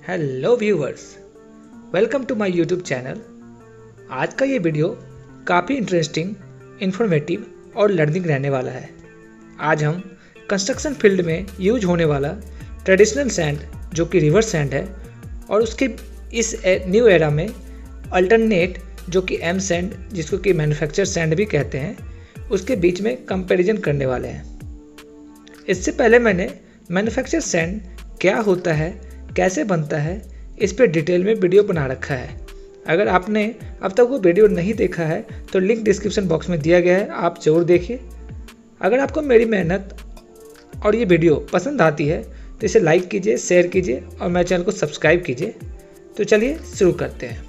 Hello viewers, welcome to my YouTube channel. आज का ये वीडियो काफ़ी इंटरेस्टिंग, इन्फॉर्मेटिव और लर्निंग रहने वाला है। आज हम कंस्ट्रक्शन फील्ड में यूज होने वाला ट्रेडिशनल सैंड जो कि रिवर सैंड है और उसके इस न्यू एरा में अल्टरनेट जो कि एम सैंड जिसको कि मैन्युफैक्चर सैंड भी कहते हैं, उसके बीच में कंपैरिजन करने वाले हैं। इससे पहले मैंने मैन्युफैक्चर सैंड क्या होता है, कैसे बनता है, इस पर डिटेल में वीडियो बना रखा है। अगर आपने अब तक वो वीडियो नहीं देखा है तो लिंक डिस्क्रिप्शन बॉक्स में दिया गया है, आप ज़रूर देखिए। अगर आपको मेरी मेहनत और ये वीडियो पसंद आती है तो इसे लाइक कीजिए, शेयर कीजिए और मेरे चैनल को सब्सक्राइब कीजिए। तो चलिए शुरू करते हैं।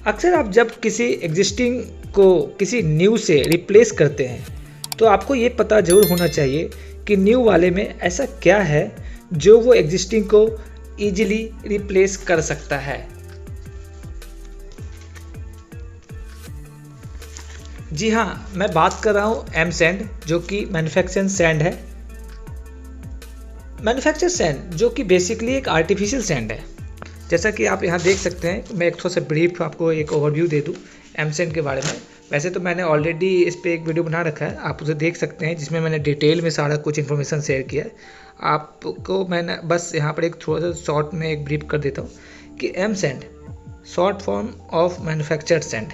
अक्सर आप जब किसी एग्जिस्टिंग को किसी न्यू से रिप्लेस करते हैं तो आपको ये पता जरूर होना चाहिए कि न्यू वाले में ऐसा क्या है जो वो एग्जिस्टिंग को इजीली रिप्लेस कर सकता है। जी हाँ, मैं बात कर रहा हूँ एम सैंड जो कि मैन्युफैक्चर सैंड है। मैन्युफैक्चर सैंड जो कि बेसिकली एक आर्टिफिशियल सैंड है। जैसा कि आप यहाँ देख सकते हैं, मैं एक थोड़ा सा ब्रीफ आपको एक ओवरव्यू दे दूँ एम सैंड के बारे में। वैसे तो मैंने ऑलरेडी इस पे एक वीडियो बना रखा है, आप उसे देख सकते हैं, जिसमें मैंने डिटेल में सारा कुछ इन्फॉर्मेशन शेयर किया है। आपको मैंने बस यहाँ पर एक थोड़ा सा शॉर्ट में एक ब्रीफ कर देता हूँ कि M sand short form of manufactured sand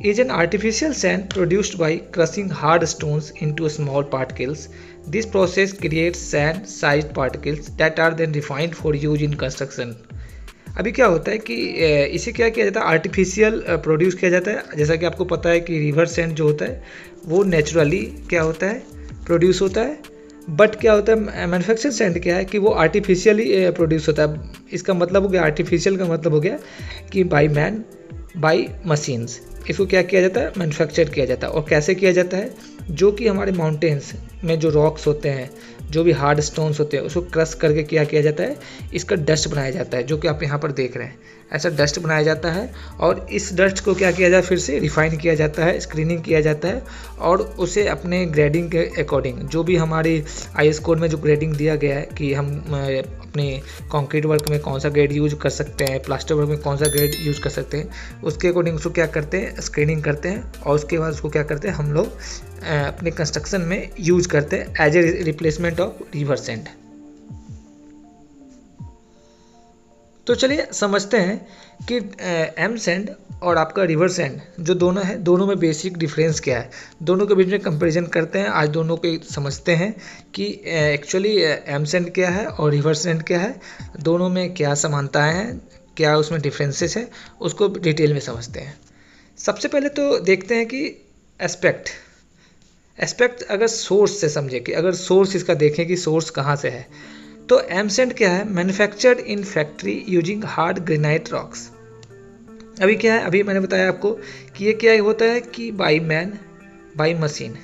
is an artificial sand produced by crushing hard stones into small particles. This process creates sand-sized particles that are then refined for use in construction. अभी क्या होता है कि इसे क्या किया जाता है, आर्टिफिशियल प्रोड्यूस किया जाता है। जैसा कि आपको पता है कि रिवर सैंड जो होता है वो नेचुरली क्या होता है, प्रोड्यूस होता है। बट क्या होता है, मैन्युफैक्चर सैंड क्या है कि वो आर्टिफिशियली प्रोड्यूस होता है। इसका मतलब हो गया, आर्टिफिशियल का मतलब हो गया कि बाय मैन बाय मशीन्स इसको क्या किया जाता है, मैन्युफैक्चर किया जाता है। और कैसे किया जाता है, जो कि हमारे माउंटेन्स में जो रॉक्स होते हैं, जो भी हार्ड स्टोन्स होते हैं, उसको क्रश करके क्या किया जाता है, इसका डस्ट बनाया जाता है, जो कि आप यहाँ पर देख रहे हैं। ऐसा डस्ट बनाया जाता है और इस डस्ट को क्या किया जाए, फिर से रिफाइन किया जाता है, स्क्रीनिंग किया जाता है और उसे अपने ग्रेडिंग के अकॉर्डिंग, जो भी हमारी IS कोड में जो ग्रेडिंग दिया गया है कि हम अपने कंक्रीट वर्क में कौन सा ग्रेड यूज कर सकते हैं, प्लास्टर वर्क में कौन सा ग्रेड यूज कर सकते हैं, उसके अकॉर्डिंग उसको क्या करते हैं, स्क्रीनिंग करते हैं और उसके बाद उसको क्या करते हैं, हम लोग अपने कंस्ट्रक्शन में यूज करते हैं as a replacement of river sand. तो चलिए समझते हैं कि एम सैंड और आपका रिवर सैंड जो दोनों है, दोनों में बेसिक डिफरेंस क्या है, दोनों के बीच में कंपैरिजन करते हैं। आज दोनों को समझते हैं कि एक्चुअली एम सैंड क्या है और रिवर सैंड क्या है, दोनों में क्या समानताएं हैं, क्या उसमें डिफरेंसेस है, उसको डिटेल में समझते हैं। सबसे पहले तो देखते हैं कि एस्पेक्ट अगर सोर्स से समझे, कि अगर सोर्स इसका देखें कि सोर्स कहाँ से है, तो एम सैंड क्या है, manufactured in factory using hard granite rocks. अभी क्या है, अभी मैंने बताया आपको कि ये क्या होता है कि बाय मैन बाय मशीन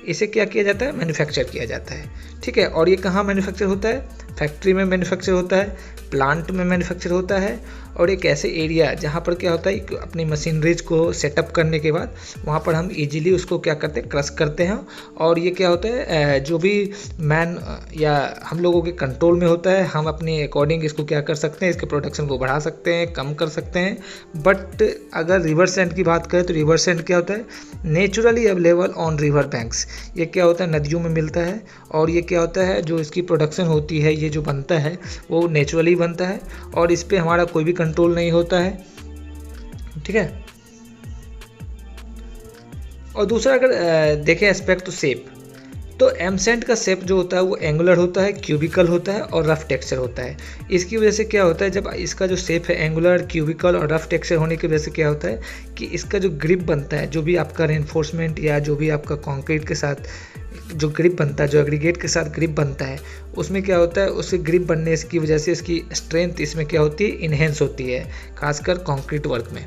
इसे क्या किया जाता है, मैन्युफैक्चर किया जाता है। ठीक है, और ये कहाँ मैन्युफैक्चर होता है, फैक्ट्री में मैन्युफैक्चर होता है, प्लांट में मैन्युफैक्चर होता है। और एक ऐसे एरिया जहाँ पर क्या होता है कि अपनी मशीनरीज को सेटअप करने के बाद वहाँ पर हम इजीली उसको क्या करते हैं, क्रश करते हैं। और ये क्या होता है, जो भी मैन या हम लोगों के कंट्रोल में होता है, हम अपने अकॉर्डिंग इसको क्या कर सकते हैं, इसके प्रोडक्शन को बढ़ा सकते हैं, कम कर सकते हैं। बट अगर रिवर सैंड की बात करें तो रिवर सैंड क्या होता है, naturally available on river banks. ये क्या होता है, नदियों में मिलता है और ये क्या होता है, जो इसकी प्रोडक्शन होती है, ये जो बनता है वो नेचुरली बनता है और इस पे हमारा कोई भी कंट्रोल नहीं होता है। ठीक है, और दूसरा अगर देखें एस्पेक्ट तो शेप, तो एम सैंड का शेप जो होता है वो एंगुलर होता है, क्यूबिकल होता है और रफ टेक्सचर होता है। इसकी वजह से क्या होता है, जब इसका जो शेप है एंगुलर, क्यूबिकल और रफ टेक्सचर होने की वजह से क्या होता है कि इसका जो ग्रिप बनता है, जो भी आपका रेनफोर्समेंट या जो भी आपका कंक्रीट के साथ जो ग्रिप बनता है, जो एग्रीगेट के साथ ग्रिप बनता है, उसमें क्या होता है, उसके ग्रिप बनने की वजह से इसकी स्ट्रेंथ इसमें क्या होती है, इन्हेंस होती है, खासकर कंक्रीट वर्क में।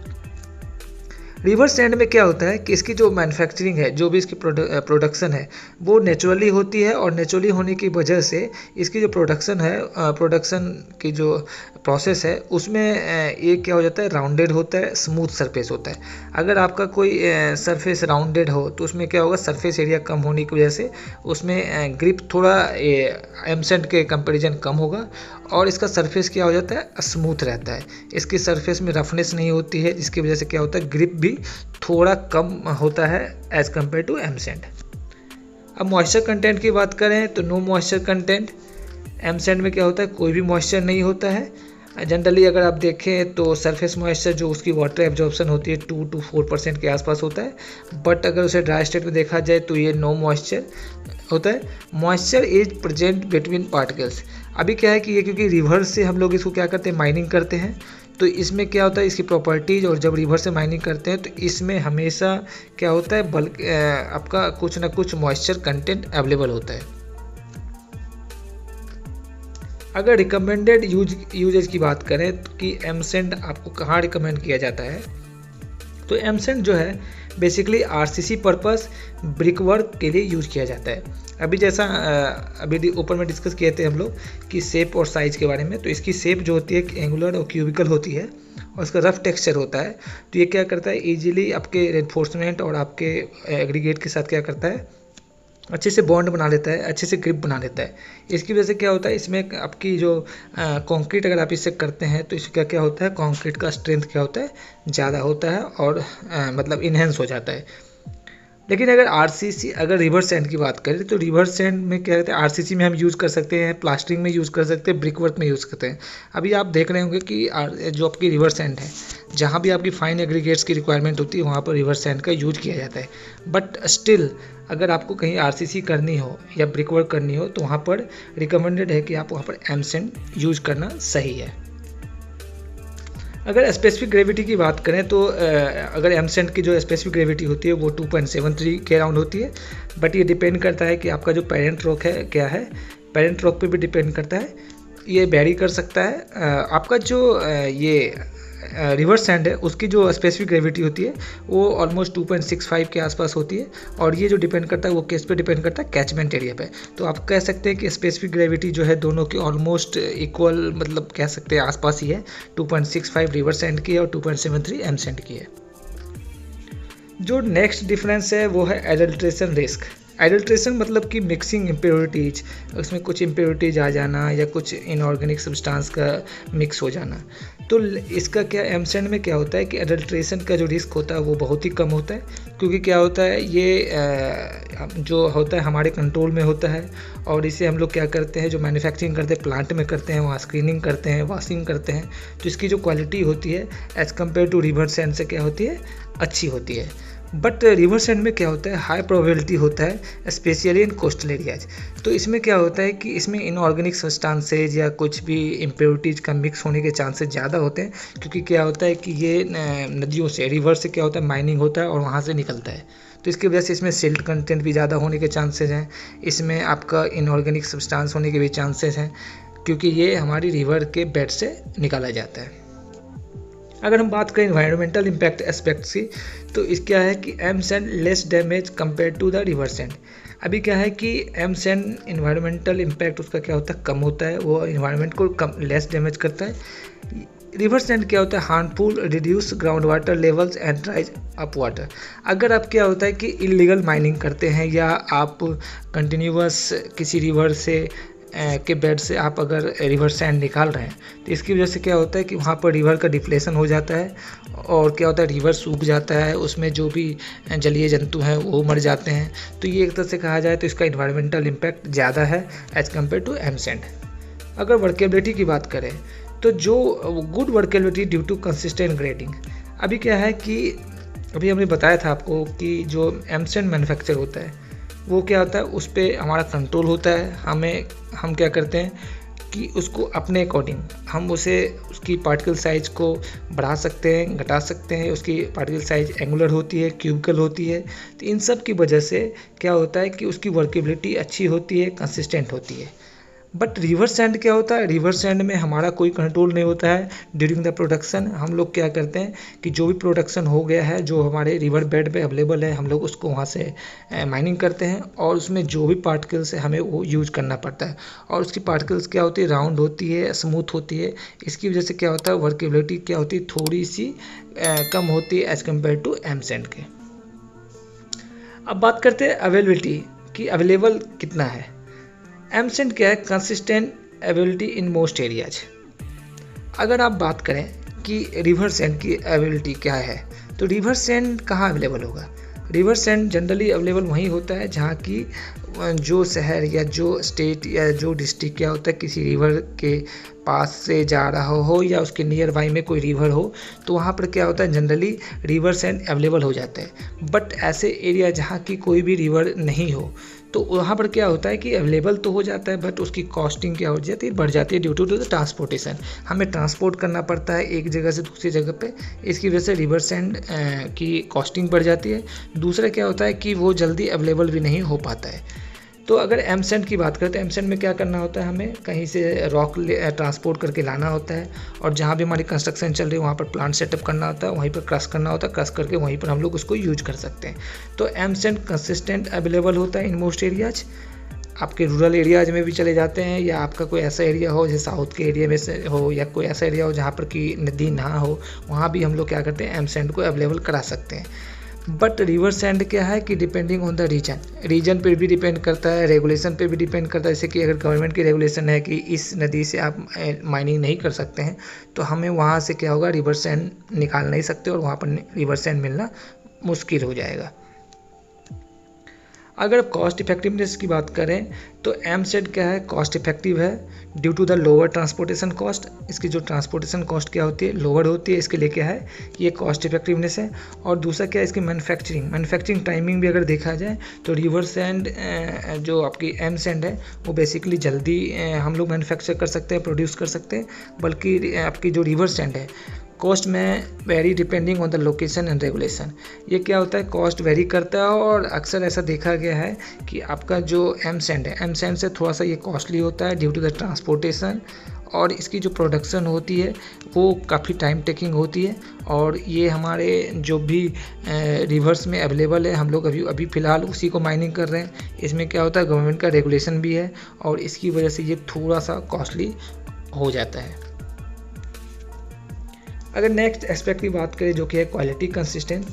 रिवर सैंड में क्या होता है कि इसकी जो मैन्युफैक्चरिंग है, जो भी इसकी प्रोडक्शन है वो नेचुरली होती है, और नेचुरली होने की वजह से इसकी जो प्रोडक्शन है, प्रोडक्शन की जो प्रोसेस है उसमें ये क्या हो जाता है, राउंडेड होता है, स्मूथ सरफेस होता है। अगर आपका कोई सरफेस राउंडेड हो तो उसमें क्या होगा, सरफेस एरिया कम होने की वजह से उसमें ग्रिप थोड़ा एमसेंड के कंपैरिजन कम होगा, और इसका सरफेस क्या हो जाता है, स्मूथ रहता है। इसकी सरफेस में रफनेस नहीं होती है, जिसकी वजह से क्या होता है, ग्रिप भी थोड़ा कम होता है एज़ कम्पेयर टू एमसेंड। अब मॉइस्चर कंटेंट की बात करें तो नो मॉइस्चर कंटेंट। एमसेंड में क्या होता है, कोई भी मॉइस्चर नहीं होता है। जनरली अगर आप देखें तो सरफेस मॉइस्चर जो उसकी वाटर एब्जॉर्प्शन होती है 2 to 4% के आसपास होता है, बट अगर उसे ड्राई स्टेट में देखा जाए तो ये नो मॉइस्चर होता है। Moisture is present between particles. अभी क्या है कि ये क्योंकि रिवर से हम लोग इसको क्या करते हैं, माइनिंग करते हैं, तो इसमें क्या होता है, इसकी प्रॉपर्टीज, और जब रिवर से माइनिंग करते हैं तो इसमें हमेशा क्या होता है, बल्क आपका कुछ ना कुछ मॉइस्चर कंटेंट अवेलेबल होता है। अगर रिकमेंडेड यूजेज की बात करें तो कि एमसेंड आपको कहाँ रिकमेंड किया जाता है, तो एमसेंड जो है basically RCC purpose brick work के लिए यूज किया जाता है। अभी जैसा अभी ऊपर में डिस्कस किए थे हम लोग कि शेप और साइज़ के बारे में, तो इसकी शेप जो होती है एंगुलर और क्यूबिकल होती है, और इसका रफ टेक्सचर होता है। तो ये क्या करता है, इजीली आपके रेनफोर्समेंट और आपके एग्रीगेट के साथ क्या करता है, अच्छे से बॉन्ड बना लेता है, अच्छे से ग्रिप बना लेता है। इसकी वजह से क्या होता है, इसमें आपकी जो कंक्रीट अगर आप इससे करते हैं तो इसका क्या होता है, कंक्रीट का स्ट्रेंथ क्या होता है, ज़्यादा होता है, और मतलब इन्हेंस हो जाता है। लेकिन अगर आरसीसी, अगर रिवर सैंड की बात करें तो रिवर सैंड में क्या रहता है, आरसीसी में हम यूज़ कर सकते हैं, प्लास्टरिंग में यूज़ कर सकते हैं, ब्रिक वर्क में यूज़ करते हैं। अभी आप देख रहे होंगे कि जो आपकी रिवर सैंड है, जहाँ भी आपकी फाइन एग्रीगेट्स की रिक्वायरमेंट होती है वहाँ पर रिवर सैंड का यूज किया जाता है। बट स्टिल अगर आपको कहीं आरसीसी करनी हो या ब्रिक वर्क करनी हो तो वहाँ पर रिकमेंडेड है कि आप वहाँ पर एमसेंड यूज करना सही है। अगर स्पेसिफिक ग्रेविटी की बात करें तो अगर एमसेंड की जो स्पेसिफिक ग्रेविटी होती है वो 2.73 के अराउंड होती है, बट ये डिपेंड करता है कि आपका जो पेरेंट रॉक है क्या है, पेरेंट रॉक पे भी डिपेंड करता है, ये वेरी कर सकता है। आपका जो ये रिवर सैंड है उसकी जो स्पेसिफिक ग्रेविटी होती है वो ऑलमोस्ट 2.65 के आसपास होती है, और ये जो डिपेंड करता है वो किस पे डिपेंड करता है, कैचमेंट एरिया पे। तो आप कह सकते हैं कि स्पेसिफिक ग्रेविटी जो है दोनों की ऑलमोस्ट इक्वल, मतलब कह सकते हैं आसपास ही है। 2.65 रिवर सैंड की है और 2.73 एमसेंड की है। जो नेक्स्ट डिफरेंस है वो है एडल्ट्रेशन रिस्क। एडल्ट्रेशन मतलब कि मिक्सिंग इम्प्योरिटीज, उसमें कुछ इम्प्योरिटीज आ जाना या कुछ इनऑर्गेनिक सब्सटेंस का मिक्स हो जाना। तो इसका क्या, एमसेंड में क्या होता है कि एडल्ट्रेशन का जो रिस्क होता है वो बहुत ही कम होता है, क्योंकि क्या होता है ये जो होता है हमारे कंट्रोल में होता है, और इसे हम लोग क्या करते हैं, जो मैन्युफैक्चरिंग करते हैं प्लांट में करते हैं, वहाँ स्क्रीनिंग करते हैं, वॉशिंग करते हैं, तो इसकी जो क्वालिटी होती है as compared to river sand से क्या होती है, अच्छी होती है। बट रिवर सैंड में क्या होता है, हाई प्रोबेबिलिटी होता है स्पेशली इन कोस्टल एरियाज। तो इसमें क्या होता है कि इसमें इनऑर्गेनिक सब्सटेंसेज या कुछ भी इम्प्योरिटीज़ का मिक्स होने के चांसेस ज़्यादा होते हैं, क्योंकि क्या होता है कि ये नदियों से, रिवर से क्या होता है, माइनिंग होता है और वहाँ से निकलता है, तो इसकी वजह से इसमें सिल्ट कंटेंट भी ज़्यादा होने के चांसेस हैं, इसमें आपका इनऑर्गेनिक सब्सटेंस होने के भी चांसेस हैं, क्योंकि ये हमारी रिवर के बेड से निकाला जाता है। अगर हम बात करें इन्वायरमेंटल इम्पैक्ट एस्पेक्ट्स की, तो इस क्या है कि M sand less damage compare to the river sand. अभी क्या है कि एमसेंड इन्वायरमेंटल इम्पैक्ट उसका क्या होता है, कम होता है, वो इन्वायरमेंट को कम लेस डैमेज करता है। रिवर सैंड क्या होता है, harmful, reduce ground water levels and ड्राइज up water. अगर आप क्या होता है कि इलीगल माइनिंग करते हैं या आप कंटिन्यूअस किसी रिवर से के बेड से आप अगर रिवर सैंड निकाल रहे हैं, तो इसकी वजह से क्या होता है कि वहाँ पर रिवर का डिप्लेशन हो जाता है, और क्या होता है, रिवर सूख जाता है, उसमें जो भी जलीय जंतु हैं वो मर जाते हैं। तो ये एक तरह से कहा जाए तो इसका इन्वायरमेंटल इम्पैक्ट ज़्यादा है एज़ कम्पेयर टू एमसेंड। अगर वर्केबिलिटी की बात करें तो जो good workability due to consistent grading. अभी क्या है कि अभी हमने बताया था आपको कि जो एमसेंड मैन्युफैक्चर होता है वो क्या होता है, उस पर हमारा कंट्रोल होता है। हम क्या करते हैं कि उसको अपने अकॉर्डिंग हम उसकी पार्टिकल साइज़ को बढ़ा सकते हैं, घटा सकते हैं। उसकी पार्टिकल साइज़ एंगुलर होती है, क्यूबिकल होती है, तो इन सब की वजह से क्या होता है कि उसकी वर्केबिलिटी अच्छी होती है, कंसिस्टेंट होती है। बट रिवर सैंड क्या होता है, रिवर सैंड में हमारा कोई कंट्रोल नहीं होता है ड्यूरिंग द प्रोडक्शन। हम लोग क्या करते हैं कि जो भी प्रोडक्शन हो गया है, जो हमारे रिवर बेड पे अवेलेबल है, हम लोग उसको वहाँ से माइनिंग करते हैं और उसमें जो भी पार्टिकल्स है हमें वो यूज करना पड़ता है। और उसकी पार्टिकल्स क्या होती है, राउंड होती है, स्मूथ होती है। इसकी वजह से क्या होता है, वर्केबिलिटी क्या होती है, थोड़ी सी कम होती है as compared to M sand के। अब बात करते हैं अवेलेबिलिटी की, अवेलेबल कितना है। एम सैंड क्या है, consistent availability in most areas. अगर आप बात करें कि रिवर सैंड की अवेलेबिलिटी क्या है, तो रिवर सैंड कहाँ अवेलेबल होगा। रिवर सैंड जनरली अवेलेबल वहीं होता है जहाँ की जो शहर या जो स्टेट या जो डिस्ट्रिक्ट क्या होता है, किसी रिवर के पास से जा रहा हो या उसके नियर बाई में कोई रिवर हो, तो वहाँ पर क्या होता है, जनरली रिवर सैंड अवेलेबल हो जाता है। बट ऐसे एरिया जहाँ की कोई भी रिवर नहीं हो, तो वहाँ पर क्या होता है कि अवेलेबल तो हो जाता है, बट उसकी कॉस्टिंग क्या हो जाती है, बढ़ जाती है ड्यू टू द ट्रांसपोर्टेशन। हमें ट्रांसपोर्ट करना पड़ता है एक जगह से दूसरी जगह पे, इसकी वजह से रिवर सैंड की कॉस्टिंग बढ़ जाती है। दूसरा क्या होता है कि वो जल्दी अवेलेबल भी नहीं हो पाता है। तो अगर एम सैंड की बात करें तो एम सैंड में क्या करना होता है, हमें कहीं से रॉक ट्रांसपोर्ट करके लाना होता है और जहाँ भी हमारी कंस्ट्रक्शन चल रही है वहाँ पर प्लांट सेटअप करना होता है, वहीं पर क्रश करना होता है, क्रश करके वहीं पर हम लोग उसको यूज कर सकते हैं। तो एम सैंड कंसिस्टेंट अवेलेबल होता है इन मोस्ट एरियाज। आपके रूरल एरियाज में भी चले जाते हैं, या आपका कोई ऐसा एरिया हो जैसे साउथ के एरिया में से हो, या कोई ऐसा एरिया हो जहाँ पर कि नदी ना हो, वहाँ भी हम लोग क्या करते हैं, एम सैंड को अवेलेबल करा सकते हैं। बट रिवर सैंड क्या है कि डिपेंडिंग ऑन द रीजन पे भी डिपेंड करता है, रेगुलेशन पे भी डिपेंड करता है। जैसे कि अगर गवर्नमेंट की रेगुलेशन है कि इस नदी से आप माइनिंग नहीं कर सकते हैं, तो हमें वहाँ से क्या होगा, रिवर सैंड निकाल नहीं सकते और वहाँ पर रिवर सैंड मिलना मुश्किल हो जाएगा। अगर कॉस्ट इफेक्टिवनेस की बात करें तो एम सैंड क्या है, कॉस्ट इफेक्टिव है due to the lower transportation cost. इसकी जो ट्रांसपोर्टेशन कॉस्ट क्या होती है, लोअर होती है, इसके लिए क्या है, ये कॉस्ट इफेक्टिवनेस है। और दूसरा क्या है, इसकी मैन्युफैक्चरिंग टाइमिंग भी अगर देखा जाए तो रिवर सैंड जो आपकी एम सैंड है वो बेसिकली जल्दी हम लोग मैन्युफैक्चर कर सकते हैं, प्रोड्यूस कर सकते हैं। बल्कि आपकी जो रिवर सैंड है कॉस्ट में vary depending on the location and regulation. ये क्या होता है, कॉस्ट वेरी करता है और अक्सर ऐसा देखा गया है कि आपका जो एम सैंड है, एम सैंड से थोड़ा सा ये कॉस्टली होता है ड्यू टू द ट्रांसपोर्टेशन, और इसकी जो प्रोडक्शन होती है वो काफ़ी टाइम टेकिंग होती है। और ये हमारे जो भी रिवर्स में अवेलेबल है, हम लोग अभी फ़िलहाल उसी को माइनिंग कर रहे हैं। इसमें क्या होता है, गवर्नमेंट का रेगुलेशन भी है और इसकी वजह से ये थोड़ा सा कॉस्टली हो जाता है। अगर नेक्स्ट एस्पेक्ट की बात करें जो कि है क्वालिटी कंसिस्टेंट,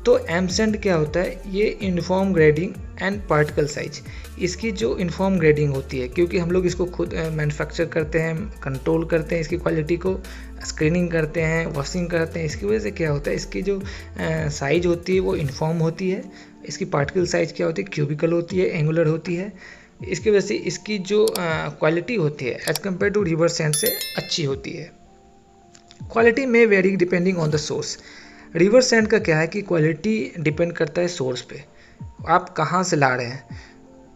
तो एम सैंड क्या होता है, ये uniform grading and particle size. इसकी जो यूनिफॉर्म ग्रेडिंग होती है, क्योंकि हम लोग इसको खुद मैन्युफैक्चर करते हैं, कंट्रोल करते हैं इसकी क्वालिटी को, स्क्रीनिंग करते हैं, वॉशिंग करते हैं, इसकी वजह से क्या होता है, इसकी जो साइज होती है वो यूनिफॉर्म होती है। इसकी पार्टिकल साइज क्या होती है, क्यूबिकल होती है, एंगुलर होती है। इसकी वजह से इसकी जो क्वालिटी होती है as compared to river sand से अच्छी होती है। क्वालिटी में vary depending on the source. River sand का क्या है कि क्वालिटी डिपेंड करता है सोर्स पे, आप कहाँ से ला रहे हैं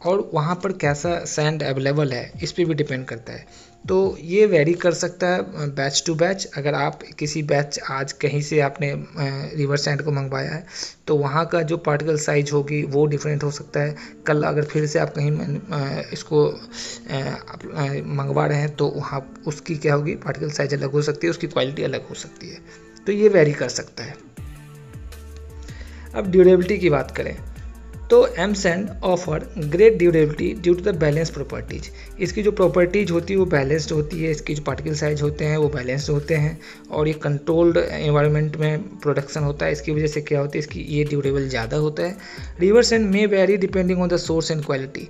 और वहाँ पर कैसा सैंड अवेलेबल है, इस पे भी डिपेंड करता है। तो ये वेरी कर सकता है बैच टू बैच। अगर आप किसी बैच आज कहीं से आपने रिवर सैंड को मंगवाया है तो वहाँ का जो पार्टिकल साइज होगी वो डिफरेंट हो सकता है। कल अगर फिर से आप कहीं इसको मंगवा रहे हैं तो वहाँ उसकी क्या होगी, पार्टिकल साइज अलग हो सकती है, उसकी क्वालिटी अलग हो सकती है। तो ये वेरी कर सकता है। अब ड्यूरेबिलिटी की बात करें तो M sand offer great durability due to the balance properties. इसकी जो प्रॉपर्टीज होती है वो बैलेंस्ड होती है, इसकी जो पार्टिकल साइज होते हैं वो बैलेंस्ड होते हैं और ये कंट्रोल्ड एनवायरनमेंट में प्रोडक्शन होता है। इसकी वजह से क्या होता है, इसकी ये ड्यूरेबल ज़्यादा होता है। रिवर सैंड में vary depending on the source and quality.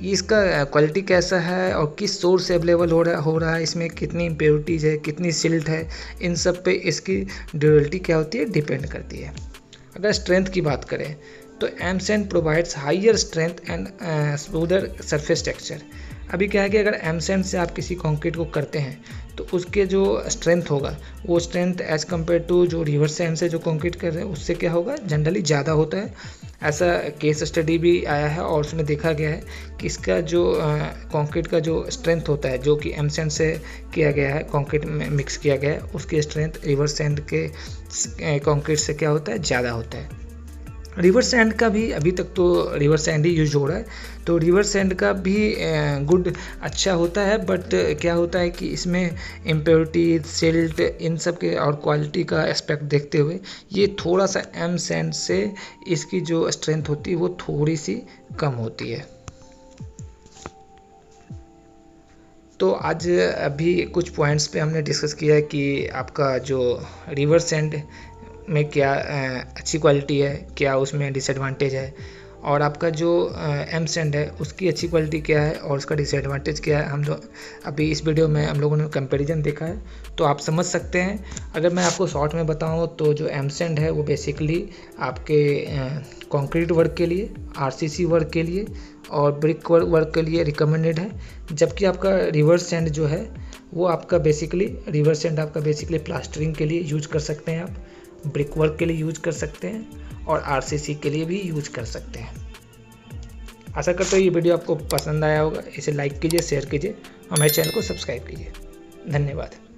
इसका क्वालिटी कैसा है और किस सोर्स से अवेलेबल हो रहा है, इसमें कितनी इम्प्योरिटीज़ है, कितनी सिल्ट है, इन सब पे इसकी ड्यूरेबिलिटी क्या होती है, डिपेंड करती है। अगर स्ट्रेंथ की बात करें तो M sand provides higher strength and smoother surface texture. अभी क्या है कि अगर एम सैंड से आप किसी कंक्रीट को करते हैं तो उसके जो स्ट्रेंथ होगा वो स्ट्रेंथ एज कम्पेयर टू जो रिवर सैंड से जो कंक्रीट कर रहे हैं उससे क्या होगा, जनरली ज़्यादा होता है। ऐसा केस स्टडी भी आया है और उसमें देखा गया है कि इसका जो कंक्रीट का जो स्ट्रेंथ होता है जो कि एम सैंड से किया गया है, कंक्रीट में मिक्स किया गया है, उसकी स्ट्रेंथ रिवर सैंड के कंक्रीट से क्या होता है, ज़्यादा होता है। रिवर सैंड का भी अभी तक तो रिवर सैंड ही यूज हो रहा है, तो रिवर सैंड का भी गुड अच्छा होता है, बट क्या होता है कि इसमें इम्प्योरिटी, सिल्ट, इन सब के और क्वालिटी का एस्पेक्ट देखते हुए ये थोड़ा सा एम सैंड से इसकी जो स्ट्रेंथ होती है वो थोड़ी सी कम होती है। तो आज अभी कुछ पॉइंट्स पे हमने डिस्कस किया है कि आपका जो रिवर सैंड में क्या अच्छी क्वालिटी है, क्या उसमें डिसएडवांटेज है, और आपका जो एम सैंड है उसकी अच्छी क्वालिटी क्या है और उसका डिसएडवांटेज क्या है। हम लोग अभी इस वीडियो में हम लोगों ने कंपैरिजन देखा है, तो आप समझ सकते हैं। अगर मैं आपको शॉर्ट में बताऊं तो जो एम सैंड है वो बेसिकली आपके कंक्रीट वर्क के लिए, आरसीसी वर्क के लिए और ब्रिक वर्क के लिए रिकमेंडेड है, जबकि आपका रिवर सैंड जो है वो आपका बेसिकली प्लास्टरिंग के लिए यूज कर सकते हैं, आप ब्रिक वर्क के लिए यूज कर सकते हैं और आरसीसी के लिए भी यूज कर सकते हैं। आशा करता हूँ ये वीडियो आपको पसंद आया होगा। इसे लाइक कीजिए, शेयर कीजिए और मेरे चैनल को सब्सक्राइब कीजिए। धन्यवाद।